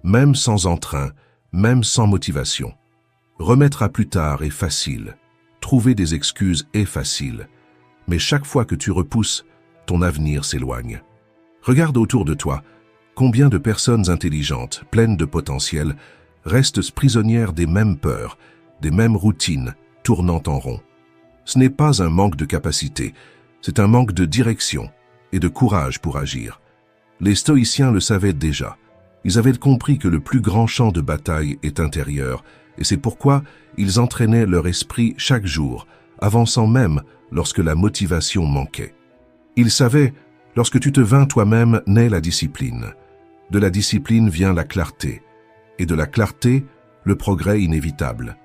même sans entrain, même sans motivation. Remettre à plus tard est facile. Trouver des excuses est facile. Mais chaque fois que tu repousses, ton avenir s'éloigne. Regarde autour de toi. Combien de personnes intelligentes, pleines de potentiel, restent prisonnières des mêmes peurs, des mêmes routines, tournant en rond. Ce n'est pas un manque de capacité, c'est un manque de direction et de courage pour agir. Les stoïciens le savaient déjà. Ils avaient compris que le plus grand champ de bataille est intérieur, et c'est pourquoi ils entraînaient leur esprit chaque jour, avançant même lorsque la motivation manquait. Ils savaient, lorsque tu te vains toi-même, naît la discipline. De la discipline vient la clarté, et de la clarté, le progrès inévitable.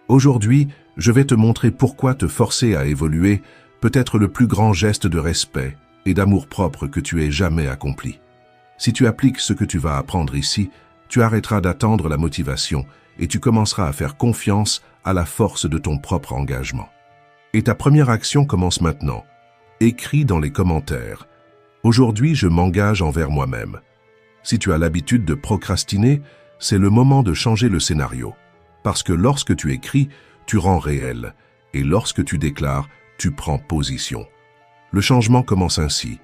Aujourd'hui, je vais te montrer pourquoi te forcer à évoluer peut être le plus grand geste de respect et d'amour-propre que tu aies jamais accompli. Si tu appliques ce que tu vas apprendre ici, tu arrêteras d'attendre la motivation et tu commenceras à faire confiance à la force de ton propre engagement. Et ta première action commence maintenant. Écris dans les commentaires. Aujourd'hui, je m'engage envers moi-même. Si tu as l'habitude de procrastiner, c'est le moment de changer le scénario. Parce que lorsque tu écris, tu rends réel. Et lorsque tu déclares, tu prends position. Le changement commence ainsi,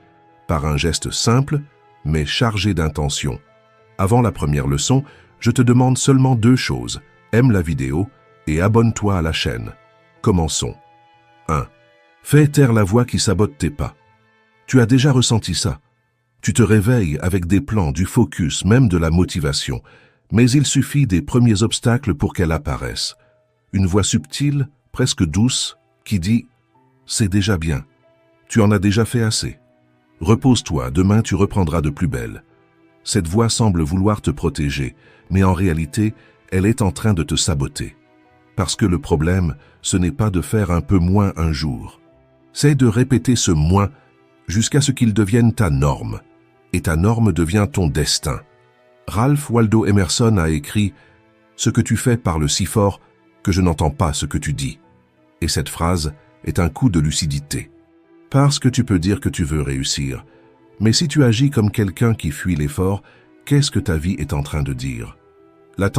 par un geste simple, mais chargé d'intention. Avant la première leçon, je te demande seulement 2 choses. Aime la vidéo et abonne-toi à la chaîne. Commençons. 1. Fais taire la voix qui sabote tes pas. Tu as déjà ressenti ça. Tu te réveilles avec des plans, du focus, même de la motivation. Mais il suffit des premiers obstacles pour qu'elle apparaisse. Une voix subtile, presque douce, qui dit « C'est déjà bien. Tu en as déjà fait assez. Repose-toi, demain tu reprendras de plus belle. » Cette voix semble vouloir te protéger, mais en réalité, elle est en train de te saboter. Parce que le problème, ce n'est pas de faire un peu moins un jour. C'est de répéter ce « moins » jusqu'à ce qu'il devienne ta norme. Et ta norme devient ton destin. Ralph Waldo Emerson a écrit « Ce que tu fais parle si fort que je n'entends pas ce que tu dis. » Et cette phrase est un coup de lucidité. Parce que tu peux dire que tu veux réussir. Mais si tu agis comme quelqu'un qui fuit l'effort, qu'est-ce que ta vie est en train de dire? La